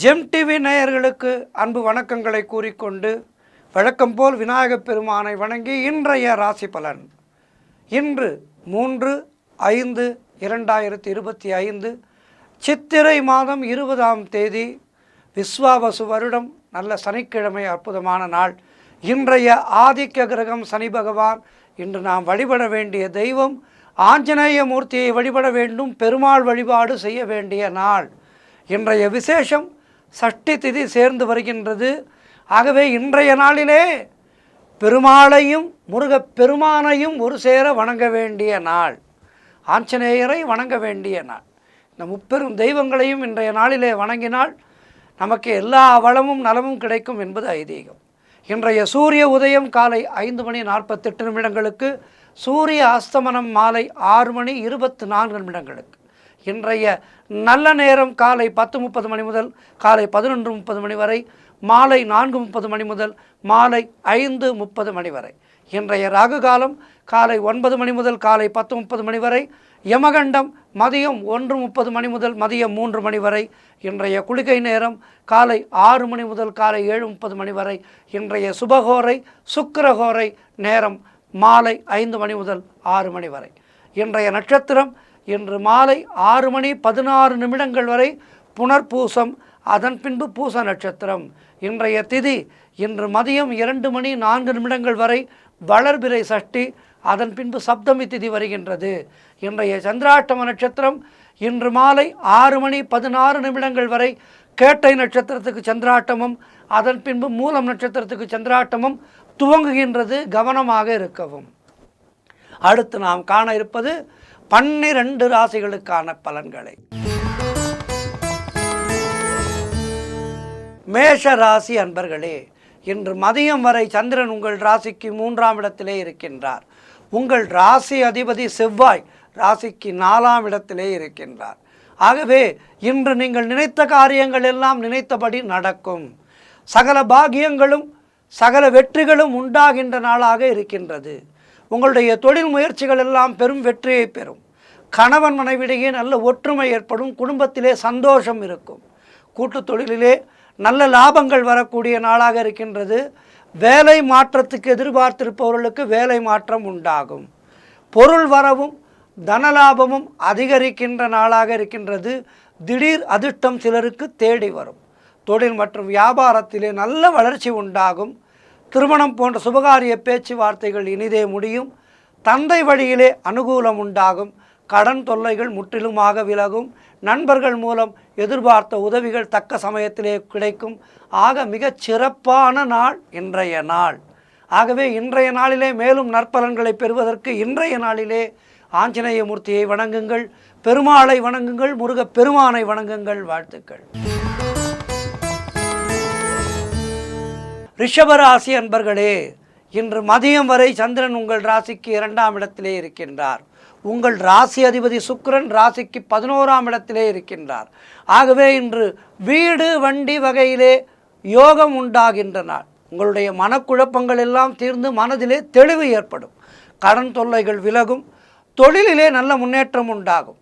GeM TV நேயர்களுக்கு அன்பு வணக்கங்களை கூறிக்கொண்டு வழக்கம் போல் விநாயகப் பெருமானை வணங்கி இன்றைய ராசி பலன். இன்று 3/5/2025 சித்திரை மாதம் 20ஆம் தேதி விஸ்வாவசு வருடம் நல்ல சனிக்கிழமை, அற்புதமான நாள். இன்றைய ஆதிக்க கிரகம் சனி பகவான். இன்று நாம் வழிபட வேண்டிய தெய்வம் ஆஞ்சநேய மூர்த்தியை வழிபட வேண்டும். பெருமாள் வழிபாடு செய்ய வேண்டிய நாள். இன்றைய விசேஷம் சஷ்டி திதி சேர்ந்து வருகின்றது. ஆகவே இன்றைய நாளிலே பெருமாளையும் முருகப் பெருமானையும் ஒரு சேர வணங்க வேண்டிய நாள். ஆஞ்சநேயரை வணங்க வேண்டிய நாள். இந்த முப்பெரும் தெய்வங்களையும் இன்றைய நாளிலே வணங்கினால் நமக்கு எல்லா வளமும் நலமும் கிடைக்கும் என்பது ஐதீகம். இன்றைய சூரிய உதயம் காலை 5:48 சூரிய அஸ்தமனம் மாலை 6:24. இன்றைய நல்ல நேரம் காலை 10:30 முதல் காலை 11:30 வரை, மாலை 4:30 முதல் மாலை 5:30 வரை. இன்றைய ராகு காலம் காலை 9 முதல் காலை 10:30 வரை, யமகண்டம் மதியம் 1:30 முதல் மதியம் 3 வரை. இன்றைய குளிகை நேரம் காலை 6 முதல் காலை 7:30 வரை. இன்றைய சுபகோரை சுக்கிரகோரை நேரம் மாலை 5 முதல் 6 வரை. இன்றைய நட்சத்திரம் இன்று மாலை 6:16 வரை புனர்பூசம், அதன் பின்பு பூச நட்சத்திரம். இன்றைய திதி இன்று மதியம் 2:04 வரை வளர்பிறை சஷ்டி, அதன் பின்பு சப்தமி திதி வருகின்றது. இன்றைய சந்திராஷ்டம நட்சத்திரம் இன்று மாலை 6:16 வரை கேட்டை நட்சத்திரத்துக்கு சந்திராட்டமும், அதன் பின்பு மூலம் நட்சத்திரத்துக்கு சந்திராட்டமும் துவங்குகின்றது. கவனமாக இருக்கவும். அடுத்து நாம் காண இருப்பது 12 ராசிகளுக்கான பலன்களை. மேஷ ராசி அன்பர்களே, இன்று மதியம் வரை சந்திரன் உங்கள் ராசிக்கு 3ஆம் இடத்திலே இருக்கின்றார். உங்கள் ராசி அதிபதி செவ்வாய் ராசிக்கு 4ஆம் இடத்திலே இருக்கின்றார். ஆகவே இன்று நீங்கள் நினைத்த காரியங்கள் எல்லாம் நினைத்தபடி நடக்கும். சகல பாகியங்களும் சகல வெற்றிகளும் உண்டாகின்ற நாளாக இருக்கின்றது. உங்களுடைய தொழில் முயற்சிகள் எல்லாம் பெரும் வெற்றியை பெறும். கணவன் மனைவிடையே நல்ல ஒற்றுமை ஏற்படும். குடும்பத்திலே சந்தோஷம் இருக்கும். கூட்டு தொழிலிலே நல்ல லாபங்கள் வரக்கூடிய நாளாக இருக்கின்றது. வேலை மாற்றத்துக்கு எதிர்பார்த்திருப்பவர்களுக்கு வேலை மாற்றம் உண்டாகும். பொருள் வரவும் தனலாபமும் அதிகரிக்கின்ற நாளாக இருக்கின்றது. திடீர் அதிர்ஷ்டம் சிலருக்கு தேடி வரும். தொழில் மற்றும் வியாபாரத்திலே நல்ல வளர்ச்சி உண்டாகும். திருமணம் போன்ற சுபகாரிய பேச்சுவார்த்தைகள் இனிதே முடியும். தந்தை வழியிலே அனுகூலம் உண்டாகும். கடன் தொல்லைகள் முற்றிலுமாக விலகும். நண்பர்கள் மூலம் எதிர்பார்த்த உதவிகள் தக்க சமயத்திலே கிடைக்கும். ஆக மிகச் சிறப்பான நாள் இன்றைய நாள். ஆகவே இன்றைய நாளிலே மேலும் நற்பலன்களை பெறுவதற்கு இன்றைய நாளிலே ஆஞ்சநேய மூர்த்தியை வணங்குங்கள், பெருமாளை வணங்குங்கள், முருகப் பெருமானை வணங்குங்கள். வாழ்த்துக்கள். ரிஷபராசி அன்பர்களே, இன்று மதியம் வரை சந்திரன் உங்கள் ராசிக்கு 2ஆம் இடத்திலே இருக்கின்றார். உங்கள் ராசி அதிபதி சுக்கிரன் ராசிக்கு 11ஆம் இடத்திலே இருக்கின்றார். ஆகவே இன்று வீடு வண்டி வகையிலே யோகம் உண்டாகின்ற நாள். உங்களுடைய மனக்குழப்பங்கள் எல்லாம் தீர்ந்து மனதிலே தெளிவு ஏற்படும். கடன் தொல்லைகள் விலகும். தொழிலிலே நல்ல முன்னேற்றம் உண்டாகும்.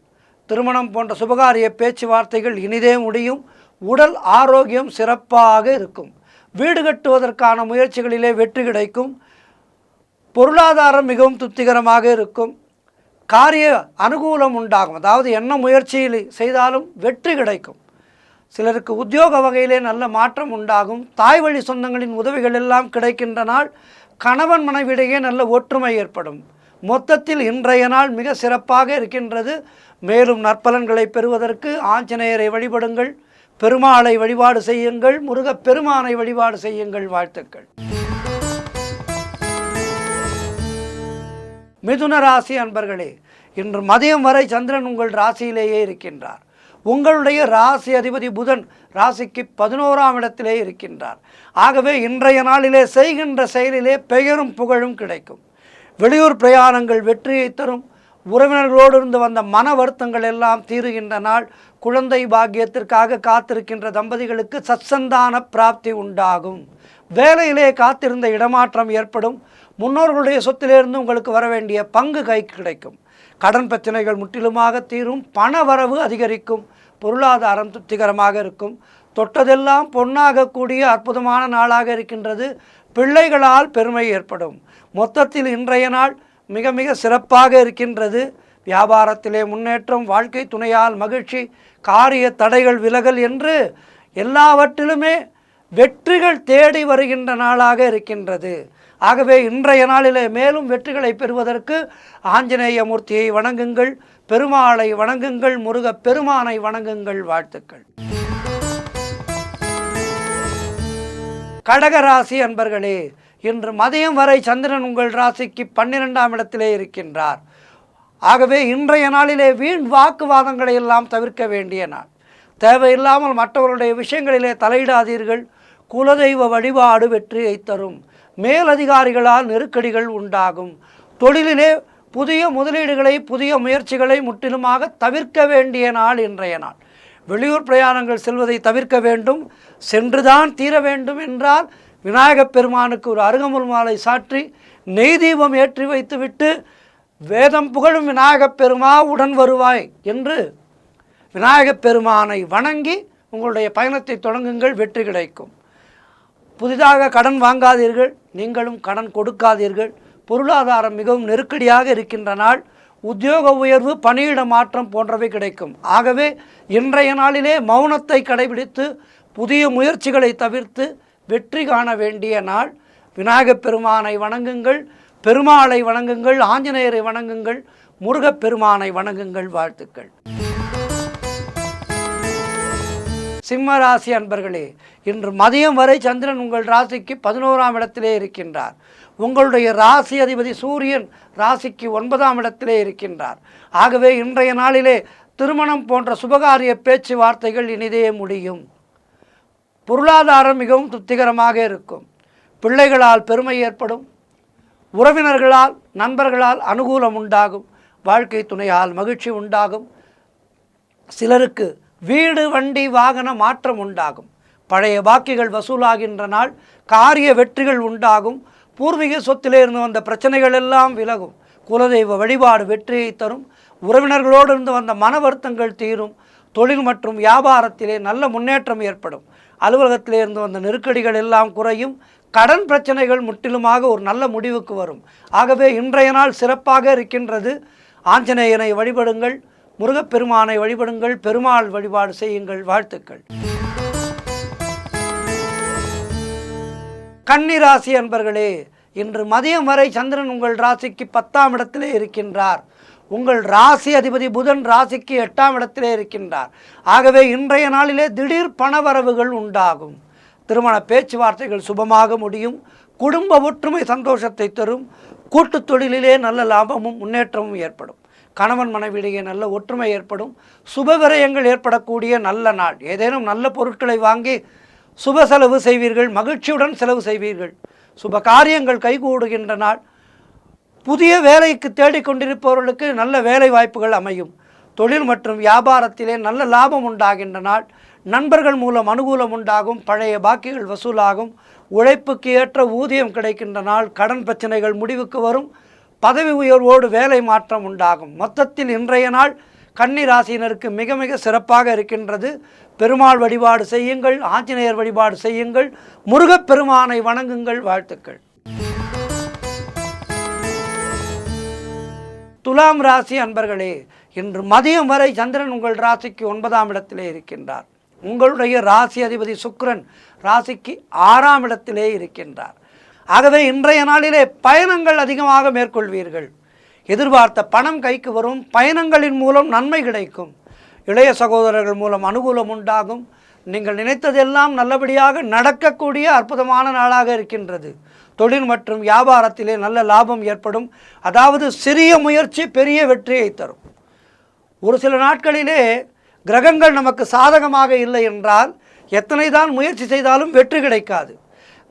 திருமணம் போன்ற சுபகாரிய பேச்சுவார்த்தைகள் இனிதே முடியும். உடல் ஆரோக்கியம் சிறப்பாக இருக்கும். வீடு கட்டுவதற்கான முயற்சிகளிலே வெற்றி கிடைக்கும். பொருளாதாரம் மிகவும் திருப்திகரமாக இருக்கும். காரிய அனுகூலம் உண்டாகும். அதாவது என்ன முயற்சியில் செய்தாலும் வெற்றி கிடைக்கும். சிலருக்கு உத்தியோக வகையிலே நல்ல மாற்றம் உண்டாகும். தாய் வழி சொந்தங்களின் உதவிகள் எல்லாம் கிடைக்கின்ற நாள். கணவன் மனைவிடையே நல்ல ஒற்றுமை ஏற்படும். மொத்தத்தில் இன்றைய நாள் மிக சிறப்பாக இருக்கின்றது. மேலும் நற்பலன்களை பெறுவதற்கு ஆஞ்சநேயரை வழிபடுங்கள், பெருமாளை வழிபாடு செய்யுங்கள், முருகப் பெருமானை வழிபாடு செய்யுங்கள். வாழ்த்துக்கள். மிதுன ராசி அன்பர்களே, இன்று மதியம் வரை சந்திரன் உங்கள் ராசியிலேயே இருக்கின்றார். உங்களுடைய ராசி அதிபதி புதன் ராசிக்கு 11ஆம் இடத்திலே இருக்கின்றார். ஆகவே இன்றைய நாளிலே செய்கின்ற செயலிலே பெயரும் புகழும் கிடைக்கும். வெளியூர் பிரயாணங்கள் வெற்றியை தரும். உறவினர்களோடு இருந்து வந்த மன வருத்தங்கள் எல்லாம் தீருகின்ற நாள். குழந்தை பாக்கியத்திற்காக காத்திருக்கின்ற தம்பதிகளுக்கு சத்சந்தான பிராப்தி உண்டாகும். வேலையிலே காத்திருந்த இடமாற்றம் ஏற்படும். முன்னோர்களுடைய சொத்திலிருந்து உங்களுக்கு வர வேண்டிய பங்கு கைக்கு கிடைக்கும். கடன் பிரச்சனைகள் முற்றிலுமாக தீரும். பண வரவு அதிகரிக்கும். பொருளாதாரம் திருப்திகரமாக இருக்கும். தொட்டதெல்லாம் பொன்னாகக்கூடிய அற்புதமான நாளாக இருக்கின்றது. பிள்ளைகளால் பெருமை ஏற்படும். மொத்தத்தில் இன்றைய நாள் மிக மிக சிறப்பாக இருக்கின்றது. வியாபாரத்திலே முன்னேற்றம், வாழ்க்கை துணையால் மகிழ்ச்சி, காரிய தடைகள் விலகல் என்று எல்லாவற்றிலுமே வெற்றிகள் தேடி வருகின்ற நாளாக இருக்கின்றது. ஆகவே இன்றைய நாளிலே மேலும் வெற்றிகளை பெறுவதற்கு ஆஞ்சநேய மூர்த்தியை வணங்குங்கள், பெருமாளை வணங்குங்கள், முருகப் பெருமானை வணங்குங்கள். வாழ்த்துக்கள். கடகராசி அன்பர்களே, இன்று மதியம் வரை சந்திரன் உங்கள் ராசிக்கு 12ஆம் இடத்திலே இருக்கின்றார். ஆகவே இன்றைய நாளிலே வீண் வாக்குவாதங்களை எல்லாம் தவிர்க்க வேண்டிய நாள். தேவையில்லாமல் மற்றவருடைய விஷயங்களிலே தலையிடாதீர்கள். குலதெய்வ வழிபாடு வெற்றியை தரும். மேலதிகாரிகளால் நெருக்கடிகள் உண்டாகும். தொழிலிலே புதிய முதலீடுகளை, புதிய முயற்சிகளை முற்றிலுமாக தவிர்க்க வேண்டிய நாள் இன்றைய நாள். வெளியூர் பிரயாணங்கள் செல்வதை தவிர்க்க வேண்டும். சென்றுதான் தீர வேண்டும் என்றால் விநாயகப் பெருமானுக்கு ஒரு அருகம்புல் மாலை சாற்றி நெய் தீபம் ஏற்றி வைத்துவிட்டு வேதம் புகழும் விநாயகப் பெருமா உடன் வருவாய் என்று விநாயகப் பெருமானை வணங்கி உங்களுடைய பயணத்தை தொடங்குங்கள். வெற்றி கிடைக்கும். புதிதாக கடன் வாங்காதீர்கள். நீங்களும் கடன் கொடுக்காதீர்கள். பொருளாதாரம் மிகவும் நெருக்கடியாக இருக்கின்ற நாள். உத்தியோக உயர்வு, பணியிட மாற்றம் போன்றவை கிடைக்கும். ஆகவே இன்றைய நாளிலே மௌனத்தை கடைபிடித்து புதிய முயற்சிகளை தவிர்த்து வெற்றி காண வேண்டிய நாள். விநாயகப் பெருமானை வணங்குங்கள், பெருமாளை வணங்குங்கள், ஆஞ்சநேயரை வணங்குங்கள், முருகப் பெருமானை வணங்குங்கள். வாழ்த்துக்கள். சிம்மராசி அன்பர்களே, இன்று மதியம் வரை சந்திரன் உங்கள் ராசிக்கு 11ஆம் இடத்திலே இருக்கின்றார். உங்களுடைய ராசி அதிபதி சூரியன் ராசிக்கு 9ஆம் இடத்திலே இருக்கின்றார். ஆகவே இன்றைய நாளிலே திருமணம் போன்ற சுபகாரிய பேச்சுவார்த்தைகள் இனிதே முடியும். பொருளாதாரம் மிகவும் திருப்திகரமாக இருக்கும். பிள்ளைகளால் பெருமை ஏற்படும். உறவினர்களால், நண்பர்களால் அனுகூலம் உண்டாகும். வாழ்க்கை துணையால் மகிழ்ச்சி உண்டாகும். சிலருக்கு வீடு, வண்டி, வாகன மாற்றம் உண்டாகும். பழைய பாக்கிகள் வசூலாகின்ற நாள். காரிய வெற்றிகள் உண்டாகும். பூர்வீக சொத்திலே இருந்து வந்த பிரச்சனைகள் எல்லாம் விலகும். குலதெய்வ வழிபாடு வெற்றியை தரும். உறவினர்களோடு இருந்து வந்த மன வருத்தங்கள் தீரும். தொழில் மற்றும் வியாபாரத்திலே நல்ல முன்னேற்றம் ஏற்படும். அலுவலகத்திலே இருந்து வந்த நெருக்கடிகள் எல்லாம் குறையும். கடன் பிரச்சனைகள் முற்றிலுமாக ஒரு நல்ல முடிவுக்கு வரும். ஆகவே இன்றைய நாள் சிறப்பாக இருக்கின்றது. ஆஞ்சநேயனை வழிபடுங்கள், முருகப்பெருமானை வழிபடுங்கள், பெருமாள் வழிபாடு செய்யுங்கள். வாழ்த்துக்கள். கன்னிராசி அன்பர்களே, இன்று மதியம் வரை சந்திரன் உங்கள் ராசிக்கு 10ஆம் இடத்திலே இருக்கின்றார். உங்கள் ராசி அதிபதி புதன் ராசிக்கு 8ஆம் இடத்திலே இருக்கின்றார். ஆகவே இன்றைய நாளிலே திடீர் பணவரவுகள் உண்டாகும். திருமண பேச்சுவார்த்தைகள் சுபமாக முடியும். குடும்ப ஒற்றுமை சந்தோஷத்தை தரும். கூட்டு தொழிலிலே நல்ல லாபமும் முன்னேற்றமும் ஏற்படும். கணவன் மனைவியிடையே நல்ல ஒற்றுமை ஏற்படும். சுப விரயங்கள் ஏற்படக்கூடிய நல்ல நாள். ஏதேனும் நல்ல பொருட்களை வாங்கி சுப செலவு செய்வீர்கள். மகிழ்ச்சியுடன் செலவு செய்வீர்கள். சுப காரியங்கள் கைகூடுகின்ற நாள். புதிய வேலைக்கு தேடிக்கொண்டிருப்பவர்களுக்கு நல்ல வேலை வாய்ப்புகள் அமையும். தொழில் மற்றும் வியாபாரத்திலே நல்ல லாபம் உண்டாகின்ற நாள். நண்பர்கள் மூலம் அனுகூலம் உண்டாகும். பழைய பாக்கிகள் வசூலாகும். உழைப்புக்கு ஏற்ற ஊதியம் கிடைக்கின்ற நாள். கடன் பிரச்சனைகள் முடிவுக்கு வரும். பதவி உயர்வோடு வேலை மாற்றம் உண்டாகும். மொத்தத்தில் இன்றைய நாள் கன்னி ராசியினருக்கு மிக மிக சிறப்பாக இருக்கின்றது. பெருமாள் வழிபாடு செய்யுங்கள், ஆஞ்சநேயர் வழிபாடு செய்யுங்கள், முருகப்பெருமானை வணங்குங்கள். வாழ்த்துக்கள். துலாம் ராசி அன்பர்களே, இன்று மதியம் வரை சந்திரன் உங்கள் ராசிக்கு 9ஆம் இடத்திலே இருக்கின்றார். உங்களுடைய ராசி அதிபதி சுக்கிரன் ராசிக்கு 6ஆம் இடத்திலே இருக்கின்றார். ஆகவே இன்றைய நாளிலே பயணங்கள் அதிகமாக மேற்கொள்வீர்கள். எதிர்பார்த்த பணம் கைக்கு வரும். பயணங்களின் மூலம் நன்மை கிடைக்கும். இளைய சகோதரர்கள் மூலம் அனுகூலம் உண்டாகும். நீங்கள் நினைத்ததெல்லாம் நல்லபடியாக நடக்கக்கூடிய அற்புதமான நாளாக இருக்கின்றது. தொழில் மற்றும் வியாபாரத்திலே நல்ல லாபம் ஏற்படும். அதாவது சிறிய முயற்சி பெரிய வெற்றியை தரும். ஒரு சில நாட்களிலே கிரகங்கள் நமக்கு சாதகமாக இல்லை என்றால் எத்தனை தான் முயற்சி செய்தாலும் வெற்றி கிடைக்காது.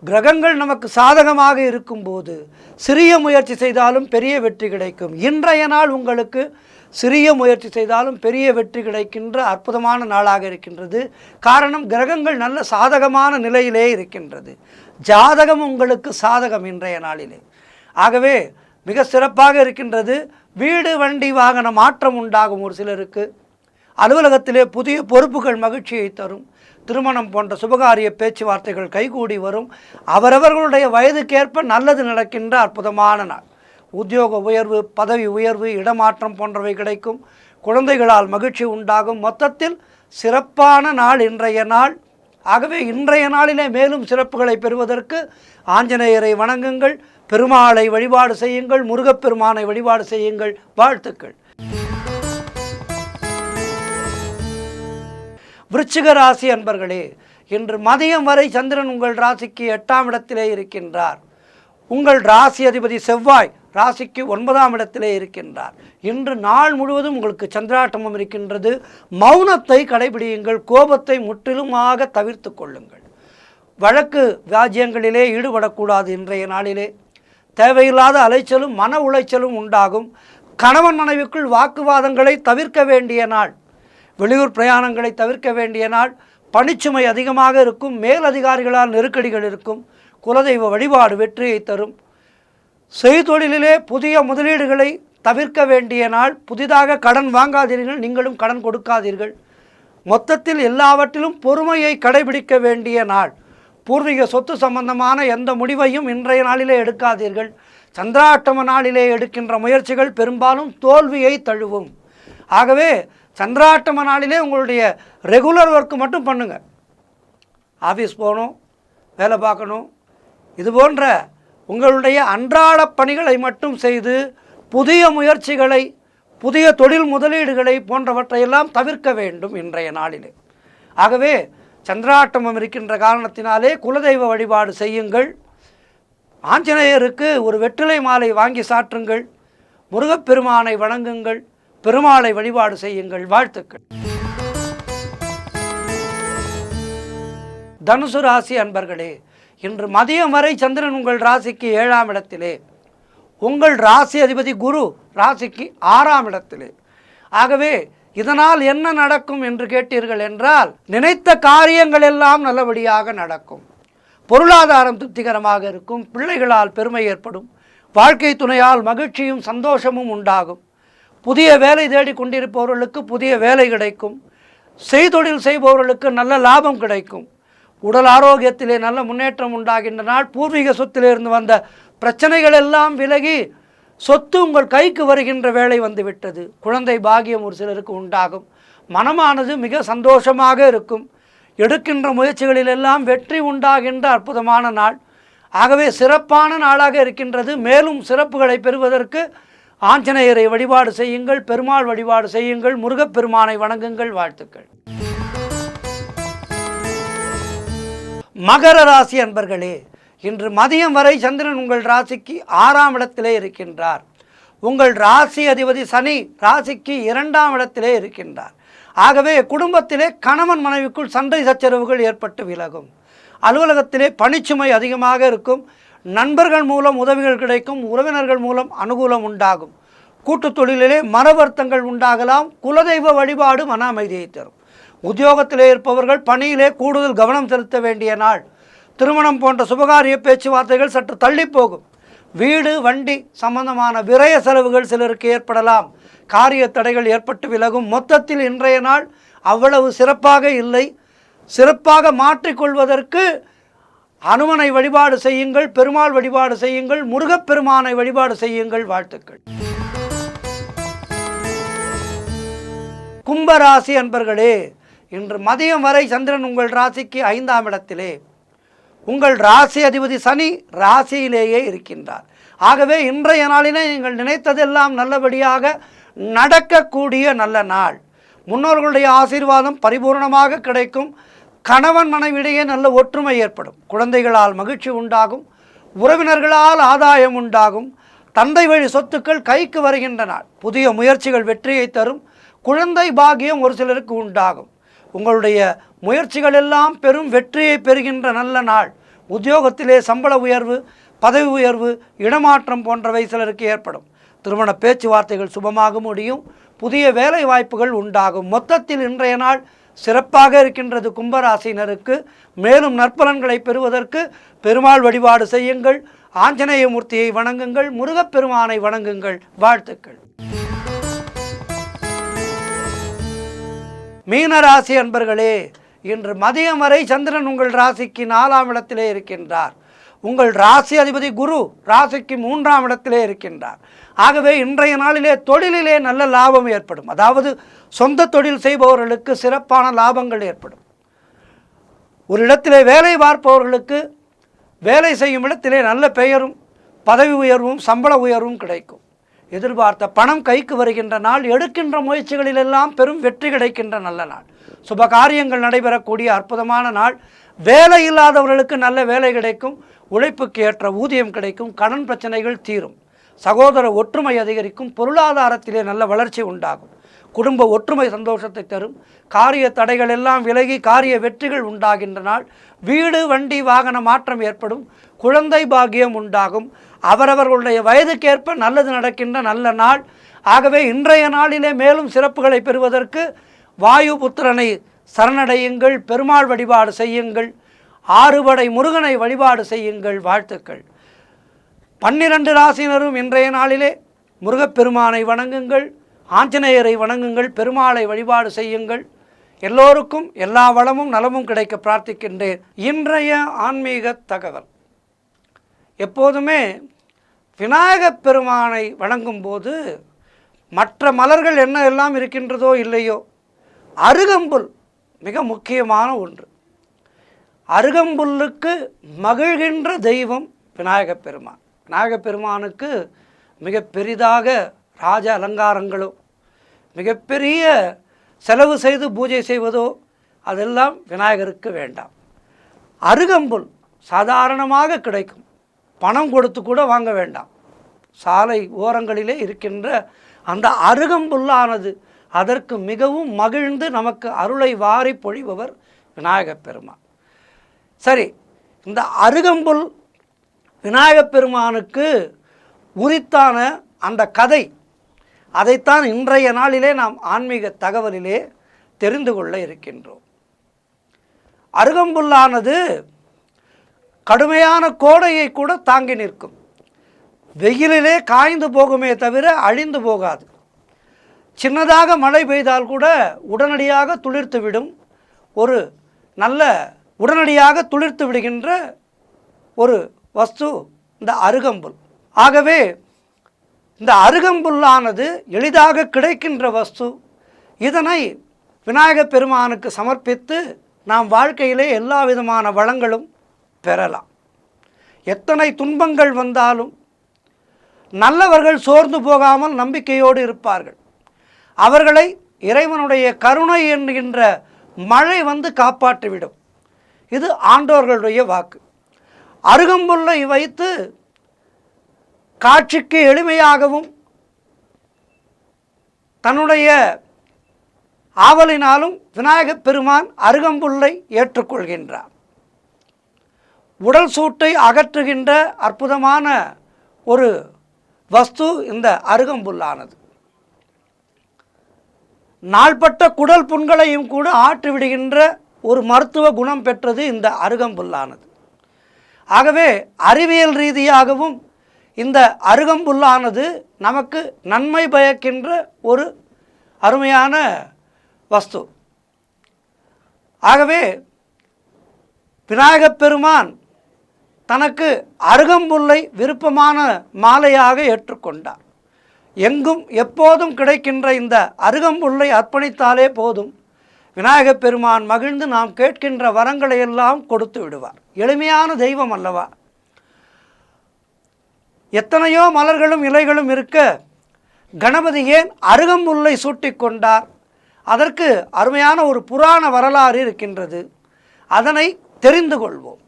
கிரகங்கள் நமக்கு சாதகமாக இருக்கும்போது சிறிய முயற்சி செய்தாலும் பெரிய வெற்றி கிடைக்கும். இன்றைய நாள் உங்களுக்கு சிறிய முயற்சி செய்தாலும் பெரிய வெற்றி கிடைக்கின்ற அற்புதமான நாளாக இருக்கின்றது. காரணம், கிரகங்கள் நல்ல சாதகமான நிலையிலே இருக்கின்றது. ஜாதகம் உங்களுக்கு சாதகம் இன்றைய நாளிலே. ஆகவே மிக சிறப்பாக இருக்கின்றது. வீடு, வண்டி, வாகன மாற்றம் உண்டாகும். ஒரு சிலருக்கு அலுவலகத்திலே புதிய பொறுப்புகள் மகிழ்ச்சியை தரும். திருமணம் போன்ற சுபகாரிய பேச்சுவார்த்தைகள் கைகூடி வரும். அவரவர்களுடைய வயதுக்கேற்ப நல்லது நடக்கின்ற அற்புதமான நாள். உத்தியோக உயர்வு, பதவி உயர்வு, இடமாற்றம் போன்றவை கிடைக்கும். குழந்தைகளால் மகிழ்ச்சி உண்டாகும். மொத்தத்தில் சிறப்பான நாள் இன்றைய நாள். ஆகவே இன்றைய நாளிலே மேலும் சிறப்புகளை பெறுவதற்கு ஆஞ்சநேயரை வணங்குங்கள், பெருமாளை வழிபாடு செய்யுங்கள், முருகப்பெருமானை வழிபாடு செய்யுங்கள். வாழ்த்துக்கள். விருச்சிக ராசி அன்பர்களே, இன்று மதியம் வரை சந்திரன் உங்கள் ராசிக்கு 8ஆம் இடத்திலே இருக்கின்றார். உங்கள் ராசி அதிபதி செவ்வாய் ராசிக்கு 9ஆம் இடத்திலே இருக்கின்றார். இன்று நாள் முழுவதும் உங்களுக்கு சந்திராட்டமம் இருக்கின்றது. மௌனத்தை கடைபிடியுங்கள். கோபத்தை முற்றிலுமாக தவிர்த்து கொள்ளுங்கள். வழக்கு வியாஜ்யங்களிலே ஈடுபடக்கூடாது. இன்றைய நாளிலே தேவையில்லாத அலைச்சலும் மன உளைச்சலும் உண்டாகும். கணவன் மனைவிக்குள் வாக்குவாதங்களை தவிர்க்க வேண்டிய நாள். வெளியூர் பிரயாணங்களை தவிர்க்க வேண்டிய நாள். பணிச்சுமை அதிகமாக இருக்கும். மேலதிகாரிகளால் நெருக்கடிகள் இருக்கும். குலதெய்வ வழிபாடு வெற்றியை தரும். செய்தொழிலிலே புதிய முதலீடுகளை தவிர்க்க வேண்டிய நாள். புதிதாக கடன் வாங்காதீர்கள், நீங்களும் கடன் கொடுக்காதீர்கள். மொத்தத்தில் எல்லாவற்றிலும் பொறுமையை கடைபிடிக்க வேண்டிய நாள். பூர்வீக சொத்து சம்பந்தமான எந்த முடிவையும் இன்றைய நாளிலே எடுக்காதீர்கள். சந்திராட்டம நாளிலே எடுக்கின்ற முயற்சிகள் பெரும்பாலும் தோல்வியை தழுவும். ஆகவே சந்திராட்டம நாளிலே உங்களுடைய ரெகுலர் ஒர்க்கு மட்டும் பண்ணுங்கள். ஆஃபீஸ் போகணும், வேலை பார்க்கணும், இது போன்ற உங்களுடைய அன்றாட பணிகளை மட்டும் செய்து புதிய முயற்சிகளை, புதிய தொழில் முதலீடுகளை போன்றவற்றையெல்லாம் தவிர்க்க வேண்டும் இன்றைய நாளிலே. ஆகவே சந்திராட்டமம் இருக்கின்ற காரணத்தினாலே குலதெய்வ வழிபாடு செய்யுங்கள். ஆஞ்சநேயருக்கு ஒரு வெற்றிலை மாலை வாங்கி சாற்றுங்கள். முருகப்பெருமானை வணங்குங்கள். பெருமாளை வழிபாடு செய்யுங்கள். வாழ்த்துக்கள். தனுசு ராசி அன்பர்களே, இன்று மதியம் வரை சந்திரன் உங்கள் ராசிக்கு 7ஆம் இடத்திலே, உங்கள் ராசி அதிபதி குரு ராசிக்கு 6ஆம் இடத்திலே. ஆகவே இதனால் என்ன நடக்கும் என்று கேட்டீர்கள் என்றால், நினைத்த காரியங்கள் எல்லாம் நல்லபடியாக நடக்கும். பொருளாதாரம் திருப்திகரமாக இருக்கும். பிள்ளைகளால் பெருமை ஏற்படும். வாழ்க்கை துணையால் மகிழ்ச்சியும் சந்தோஷமும் உண்டாகும். புதிய வேலை தேடி கொண்டிருப்பவர்களுக்கு புதிய வேலை கிடைக்கும். செய்தொழில் செய்பவர்களுக்கு நல்ல லாபம் கிடைக்கும். உடல் ஆரோக்கியத்திலே நல்ல முன்னேற்றம் உண்டாகின்ற நாள். பூர்வீக சொத்திலிருந்து வந்த பிரச்சனைகள் எல்லாம் விலகி சொத்து உங்கள் கைக்கு வருகின்ற வேலை வந்துவிட்டது. குழந்தை பாக்கியம் ஒரு சிலருக்கு உண்டாகும். மனமானது மிக சந்தோஷமாக இருக்கும். எடுக்கின்ற முயற்சிகளிலெல்லாம் வெற்றி உண்டாகின்ற அற்புதமான நாள். ஆகவே சிறப்பான நாளாக இருக்கின்றது. மேலும் சிறப்புகளை பெறுவதற்கு ஆஞ்சநேயரை வழிபாடு செய்யுங்கள், பெருமாள் வழிபாடு செய்யுங்கள், முருகப்பெருமானை வணங்குங்கள். வாழ்த்துக்கள். மகர ராசி அன்பர்களே, இன்று மதியம் வரை சந்திரன் உங்கள் ராசிக்கு 6ஆம் இடத்திலே இருக்கின்றார். உங்கள் ராசி அதிபதி சனி ராசிக்கு 2ஆம் இடத்திலே இருக்கின்றார். ஆகவே குடும்பத்திலே கணவன் மனைவிக்குள் சண்டை சச்சரவுகள் ஏற்பட்டு விலகும். அலுவலகத்திலே பணிச்சுமை அதிகமாக இருக்கும். நண்பர்கள் மூலம் உதவிகள் கிடைக்கும். உறவினர்கள் மூலம் அனுகூலம் உண்டாகும். கூட்டுத் தொழிலிலே மனவர்த்தங்கள் உண்டாகலாம். குலதெய்வ வழிபாடு மன அமைதியை தரும். உத்தியோகத்திலே இருப்பவர்கள் பணியிலே கூடுதல் கவனம் செலுத்த வேண்டிய நாள். திருமணம் போன்ற சுபகாரிய பேச்சுவார்த்தைகள் சற்று தள்ளி போகும். வீடு வண்டி சம்பந்தமான விரய செலவுகள் சிலருக்கு ஏற்படலாம். காரிய தடைகள் ஏற்பட்டு விலகும். மொத்தத்தில் இன்றைய நாள் அவ்வளவு சிறப்பாக இல்லை. சிறப்பாக மாற்றிக்கொள்வதற்கு அனுமனை வழிபாடு செய்யுங்கள், பெருமாள் வழிபாடு செய்யுங்கள், முருகப்பெருமானை வழிபாடு செய்யுங்கள். வாழ்த்துக்கள். கும்பராசி அன்பர்களே, இன்று மதியம் வரை சந்திரன் உங்கள் ராசிக்கு 5ஆம் இடத்திலே, உங்கள் ராசி அதிபதி சனி ராசியிலேயே இருக்கின்றார். ஆகவே இன்றைய நாளிலே நீங்கள் நினைத்ததெல்லாம் நல்லபடியாக நடக்கக்கூடிய நல்ல நாள். முன்னோர்களுடைய ஆசீர்வாதம் பரிபூர்ணமாக கிடைக்கும். கணவன் மனைவிடையே நல்ல ஒற்றுமை ஏற்படும். குழந்தைகளால் மகிழ்ச்சி உண்டாகும். உறவினர்களால் ஆதாயம் உண்டாகும். தந்தை வழி சொத்துக்கள் கைக்கு வருகின்ற நாள். புதிய முயற்சிகள் வெற்றியை தரும். குழந்தை பாக்கியம் ஒரு சிலருக்கு உண்டாகும். உங்களுடைய முயற்சிகள் எல்லாம் பெரும் வெற்றியை பெறுகின்ற நல்ல நாள். உத்தியோகத்திலே சம்பள உயர்வு, பதவி உயர்வு, இடமாற்றம் போன்றவை சிலருக்கு ஏற்படும். திருமண பேச்சுவார்த்தைகள் சுபமாக முடியும். புதிய வேலை வாய்ப்புகள் உண்டாகும். மொத்தத்தில் இன்றைய நாள் சிறப்பாக இருக்கின்றது. கும்பராசினருக்கு மேலும் நற்பலன்களை பெறுவதற்கு பெருமாள் வழிபாடு செய்யுங்கள். ஆஞ்சநேய மூர்த்தியை வணங்குங்கள். முருகப்பெருமானை வணங்குங்கள். வாழ்த்துக்கள். மீன ராசி அன்பர்களே, இன்று மதியம் வரை சந்திரன் உங்கள் ராசிக்கு 4ஆம் இடத்திலே இருக்கின்றார். உங்கள் ராசி அதிபதி குரு ராசிக்கு 3ஆம் இடத்திலே இருக்கின்றார். ஆகவே இன்றைய நாளிலே தொழிலிலே நல்ல லாபம் ஏற்படும். அதாவது சொந்த தொழில் செய்பவர்களுக்கு சிறப்பான லாபங்கள் ஏற்படும். ஒரு இடத்திலே வேலை பார்ப்பவர்களுக்கு வேலை செய்யும் இடத்திலே நல்ல பெயரும் பதவி உயர்வும் சம்பள உயர்வும் கிடைக்கும். எதிர்பார்த்த பணம் கைக்கு வருகின்ற நாள். எடுக்கின்ற முயற்சிகளிலெல்லாம் பெரும் வெற்றி கிடைக்கின்ற நல்ல நாள். சுப காரியங்கள் நடைபெறக்கூடிய அற்புதமான நாள். வேலை இல்லாதவர்களுக்கு நல்ல வேலை கிடைக்கும். உழைப்புக்கு ஏற்ற ஊதியம் கிடைக்கும். கடன் பிரச்சனைகள் தீரும். சகோதர ஒற்றுமை அதிகரிக்கும். பொருளாதாரத்திலே நல்ல வளர்ச்சி உண்டாகும். குடும்ப ஒற்றுமை சந்தோஷத்தை தரும். காரிய தடைகள் எல்லாம் விலகி காரிய வெற்றிகள் உண்டாகின்ற நாள். வீடு வண்டி வாகன மாற்றம் ஏற்படும். குழந்தை பாக்கியம் உண்டாகும். அவரவர்களுடைய வயதுக்கேற்ப நல்லது நடக்கின்ற நல்ல நாள். ஆகவே இன்றைய நாளிலே மேலும் சிறப்புகளை பெறுவதற்கு வாயு புத்திரனை சரணடையுங்கள். பெருமாள் வழிபாடு செய்யுங்கள். ஆறுபடை முருகனை வழிபாடு செய்யுங்கள். வாழ்த்துக்கள். 12 ராசியினரும் இன்றைய நாளிலே முருகப்பெருமானை வணங்குங்கள். ஆஞ்சநேயரை வணங்குங்கள். பெருமாளை வழிபாடு செய்யுங்கள். எல்லோருக்கும் எல்லா வளமும் நலமும் கிடைக்க பிரார்த்திக்கின்றேன். இன்றைய ஆன்மீக தகவல். எப்போதுமே விநாயகப் பெருமானை வணங்கும் போது மற்ற மலர்கள் என்ன எல்லாம் இருக்கின்றதோ இல்லையோ, அருகம்புல் மிக முக்கியமான ஒன்று. அருகம்புல்லுக்கு மகிழ்கின்ற தெய்வம் விநாயகப் பெருமான். விநாயகப் பெருமானுக்கு மிக பெரிதாக ராஜ அலங்காரங்களோ மிகப்பெரிய செலவு செய்து பூஜை செய்வதோ அதெல்லாம் விநாயகருக்கு வேண்டாம். அருகம்புல் சாதாரணமாக கிடைக்கும். பணம் கொடுத்து கூட வாங்க வேண்டாம். சாலை ஓரங்களிலே இருக்கின்ற அந்த அருகம்புல்லானது அதற்கு மிகவும் மகிழ்ந்து நமக்கு அருளை வாரி பொழிபவர் விநாயகப் பெருமான். சரி, இந்த அருகம்புல் விநாயகப் பெருமானுக்கு உரித்தான அந்த கதை, அதைத்தான் இன்றைய நாளிலே நாம் ஆன்மீக தகவலிலே தெரிந்து கொள்ள இருக்கின்றோம். அருகம்புல்லானது கடுமையான கோடையை கூட தாங்கி நிற்கும். வெயிலிலே காய்ந்து போகுமே தவிர அழிந்து போகாது. சின்னதாக மழை பெய்தால் கூட உடனடியாக துளிர்த்துவிடும். ஒரு நல்ல உடனடியாக துளிர்த்து விடுகின்ற ஒரு வஸ்து இந்த அருகம்புல். ஆகவே இந்த அருகம்புல்லானது எளிதாக கிடைக்கின்ற வஸ்து. இதனை விநாயகப் பெருமானுக்கு சமர்ப்பித்து நாம் வாழ்க்கையிலே எல்லா விதமான வளங்களும் பெறலாம். எத்தனை துன்பங்கள் வந்தாலும் நல்லவர்கள் சோர்ந்து போகாமல் நம்பிக்கையோடு இருப்பார்கள். அவர்களை இறைவனுடைய கருணை என்கின்ற மழை வந்து காப்பாற்றிவிடும். இது ஆண்டோர்களுடைய வாக்கு. அருகம்புல்லை வைத்து காட்சிக்கு எளிமையாகவும் தன்னுடைய ஆவலினாலும் விநாயகப் பெருமான் அருகம்புல்லை ஏற்றுக்கொள்கின்றார். உடல் சூட்டை அகற்றுகின்ற அற்புதமான ஒரு வஸ்து இந்த அருகம்புல்லானது. நாள்பட்ட குடல் புண்களையும் கூட ஆற்றிவிடுகின்ற ஒரு மருத்துவ குணம் பெற்றது இந்த அருகம்புல்லானது. ஆகவே அறிவியல் ரீதியாகவும் இந்த அருகம்புல்லானது நமக்கு நன்மை பயக்கின்ற ஒரு அருமையான வஸ்து. ஆகவே விநாயகப் பெருமான் தனக்கு அருகம்புல்லை விருப்பமான மாலையாக ஏற்றுக்கொண்டார். எங்கும் எப்போதும் கிடைக்கின்ற இந்த அருகம்புல்லை அர்ப்பணித்தாலே போதும், விநாயகப் பெருமான் மகிழ்ந்து நாம் கேட்கின்ற வரங்களை எல்லாம் கொடுத்து விடுவார். எளிமையான தெய்வம் அல்லவா? எத்தனையோ மலர்களும் இலைகளும் இருக்க கணபதி ஏன் அருகம்புல்லை சூட்டிக்கொண்டார்? அதற்கு அருமையான ஒரு புராண வரலாறு இருக்கின்றது. அதனை தெரிந்து கொள்வோம்.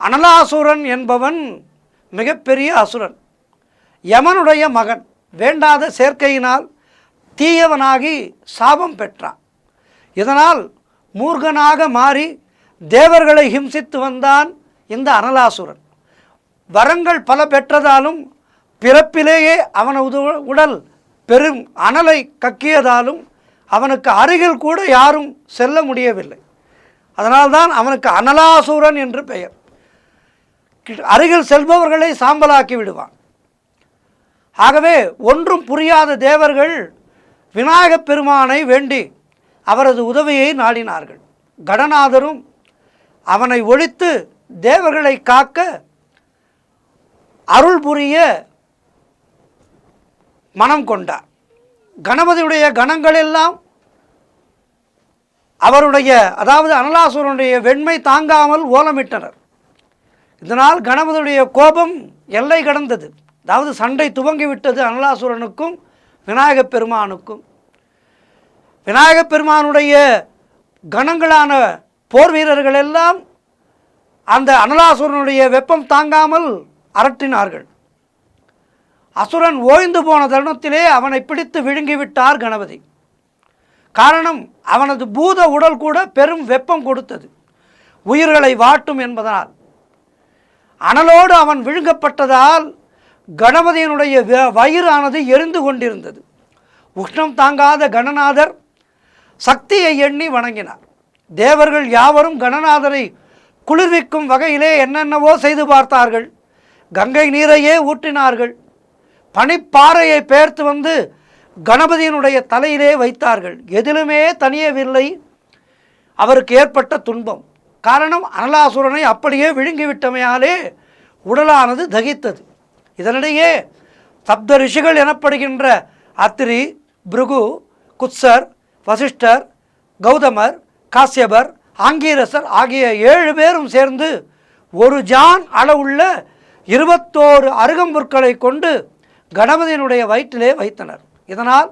அனலாசுரன் என்பவன் மிகப்பெரிய அசுரன். யமனுடைய மகன். வேண்டாத சேர்க்கையினால் தீயவனாகி சாபம் பெற்றான். இதனால் மூர்கனாக மாறி தேவர்களை ஹிம்சித்து வந்தான் இந்த அனலாசுரன். வரங்கள் பல பெற்றதாலும் பிறப்பிலேயே அவனது உடல் பெரும் அனலை கக்கியதாலும் அவனுக்கு அருகில் கூட யாரும் செல்ல முடியவில்லை. அதனால்தான் அவனுக்கு அனலாசுரன் என்று பெயர். அருகில் செல்பவர்களை சாம்பலாக்கி விடுவான். ஆகவே ஒன்றும் புரியாத தேவர்கள் விநாயகப் பெருமானை வேண்டி அவரது உதவியை நாடினார்கள். கடநாதரும் அவனை ஒழித்து தேவர்களை காக்க அருள் புரிய மனம் கொண்டார். கணபதியுடைய கணங்கள் எல்லாம் அவருடைய அதாவது அனலாசுரனுடைய வெண்மை தாங்காமல் ஓலமிட்டனர். இதனால் கணபதியுடைய கோபம் எல்லை கடந்தது. அதாவது சண்டை துவங்கிவிட்டது அனலாசுரனுக்கும் விநாயகப் பெருமானுக்கும். விநாயகப் பெருமானுடைய கணங்களான போர் வீரர்கள் எல்லாம் அந்த அனலாசுரனுடைய வெப்பம் தாங்காமல் அரட்டினார்கள். அசுரன் ஓய்ந்து போன தருணத்திலே அவனை பிடித்து விழுங்கிவிட்டார் கணபதி. காரணம், அவனது பூத உடல் கூட பெரும் வெப்பம் கொடுத்தது, உயிர்களை வாட்டும் என்பதனால். அனலோடு அவன் விழுங்கப்பட்டதால் கணபதியினுடைய வயிறானது எரிந்து கொண்டிருந்தது. உஷ்ணம் தாங்காத கணநாதர் சக்தியை எண்ணி வணங்கினார். தேவர்கள் யாவரும் கணநாதரை குளிர்விக்கும் வகையிலே என்னென்னவோ செய்து பார்த்தார்கள். கங்கை நீரையே ஊற்றினார்கள். பனிப்பாறையை பெயர்த்து வந்து கணபதியினுடைய தலையிலே வைத்தார்கள். எதிலுமே தனியவில்லை அவருக்கு ஏற்பட்ட துன்பம். காரணம், அனலாசுரனை அப்படியே விழுங்கிவிட்டமையாலே உடலானது தகித்தது. இதனிடையே சப்த ரிஷிகள் எனப்படுகின்ற அத்திரி, பிருகு, குத்சர், வசிஷ்டர், கௌதமர், காசியபர், ஆங்கீரசர் ஆகிய 7 பேரும் சேர்ந்து ஒரு ஜான் அளவுள்ள 21 அருகம்புற்களை கொண்டு கணபதியினுடைய வயிற்றிலே வைத்தனர். இதனால்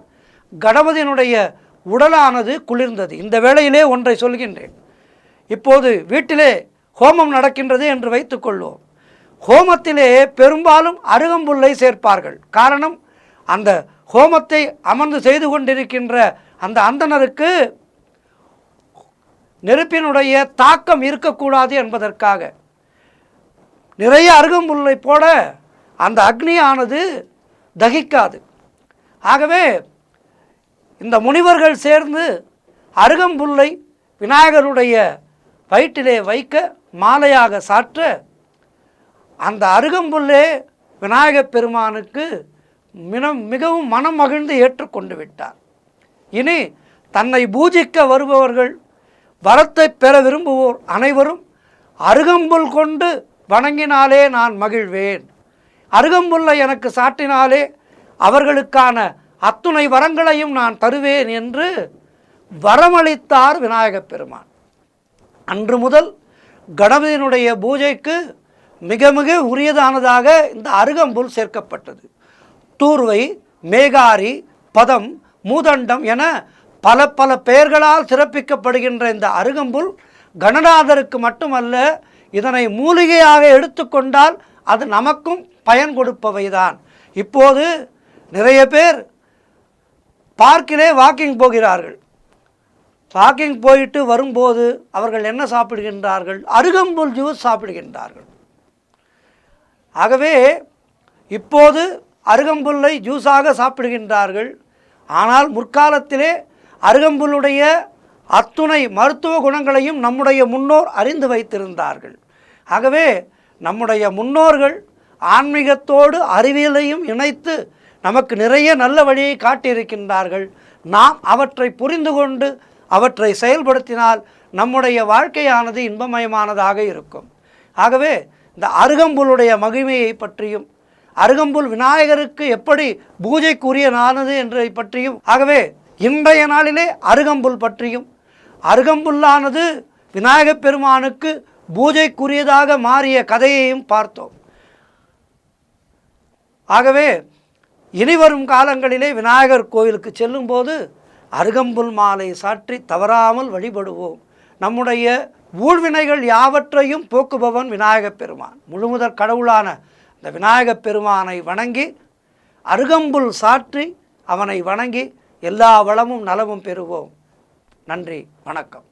கணபதியினுடைய உடலானது குளிர்ந்தது. இந்த வேளையிலே ஒன்றை சொல்கின்றேன். இப்போது வீட்டிலே ஹோமம் நடக்கின்றது என்று வைத்துக்கொள்வோம். ஹோமத்திலே பெரும்பாலும் அருகம்புல்லை சேர்ப்பார்கள். காரணம், அந்த ஹோமத்தை அமர்ந்து செய்து கொண்டிருக்கின்ற அந்த அந்தணருக்கு நெருப்பினுடைய தாக்கம் இருக்கக்கூடாது என்பதற்காக நிறைய அருகம்புல்லை போட அந்த அக்னியானது தகிக்காது. ஆகவே இந்த முனிவர்கள் சேர்ந்து அருகம்புல்லை விநாயகருடைய வயிற்றிலே வைக்க மாலையாக சாற்ற அந்த அருகம்புல்லே விநாயகப் பெருமானுக்கு மிகவும் மனம் மகிழ்ந்து ஏற்றுக்கொண்டு விட்டார். இனி தன்னை பூஜிக்க வருபவர்கள், வரத்தை பெற விரும்புவோர் அனைவரும் அருகம்புல் கொண்டு வணங்கினாலே நான் மகிழ்வேன், அருகம்புல்லை எனக்கு சாட்டினாலே அவர்களுக்கான அத்துணை வரங்களையும் நான் தருவேன் என்று வரமளித்தார் விநாயகப் பெருமான். அன்று முதல் கணபதியினுடைய பூஜைக்கு மிக மிக உரியதானதாக இந்த அருகம்புல் சேர்க்கப்பட்டது. தூர்வை, மேகாரி, பதம், மூதண்டம் என பல பல பெயர்களால் சிறப்பிக்கப்படுகின்ற இந்த அருகம்புல் கணநாதருக்கு மட்டுமல்ல, இதனை மூலிகையாக எடுத்துக்கொண்டால் அது நமக்கும் பயன் கொடுப்பவைதான். இப்போது நிறைய பேர் பார்க்கிலே வாக்கிங் போகிறார்கள். வாக்கிங் போயிட்டு வரும்போது அவர்கள் என்ன சாப்பிடுகின்றார்கள்? அருகம்புல் ஜூஸ் சாப்பிடுகின்றார்கள். ஆகவே இப்போது அருகம்புல்லை ஜூஸாக சாப்பிடுகின்றார்கள். ஆனால் முற்காலத்திலே அருகம்புல்லுடைய அத்துணை மருத்துவ குணங்களையும் நம்முடைய முன்னோர் அறிந்து வைத்திருந்தார்கள். ஆகவே நம்முடைய முன்னோர்கள் ஆன்மீகத்தோடு அறிவியலையும் இணைத்து நமக்கு நிறைய நல்ல வழியை காட்டியிருக்கின்றார்கள். நாம் அவற்றை புரிந்து கொண்டு அவற்றை செயல்படுத்தினால் நம்முடைய வாழ்க்கையானது இன்பமயமானதாக இருக்கும். ஆகவே இந்த அருகம்புல்லுடைய மகிமையை பற்றியும், அருகம்புல் விநாயகருக்கு எப்படி பூஜைக்குரியனானது என்பதை பற்றியும், ஆகவே இன்றைய நாளிலே அருகம்புல் பற்றியும், அருகம்புல்லானது விநாயகப் பெருமானுக்கு பூஜைக்குரியதாக மாறிய கதையையும் பார்த்தோம். ஆகவே இனிவரும் காலங்களிலே விநாயகர் கோவிலுக்கு செல்லும்போது அருகம்புல் மாலை சாற்றி தவறாமல் வழிபடுவோம். நம்முடைய ஊழ்வினைகள் யாவற்றையும் போக்குபவன் விநாயகப் பெருமான். முழுமுதற் கடவுளான இந்த விநாயகப் பெருமானை வணங்கி அருகம்புல் சாற்றி அவனை வணங்கி எல்லா வளமும் நலமும் பெறுவோம். நன்றி, வணக்கம்.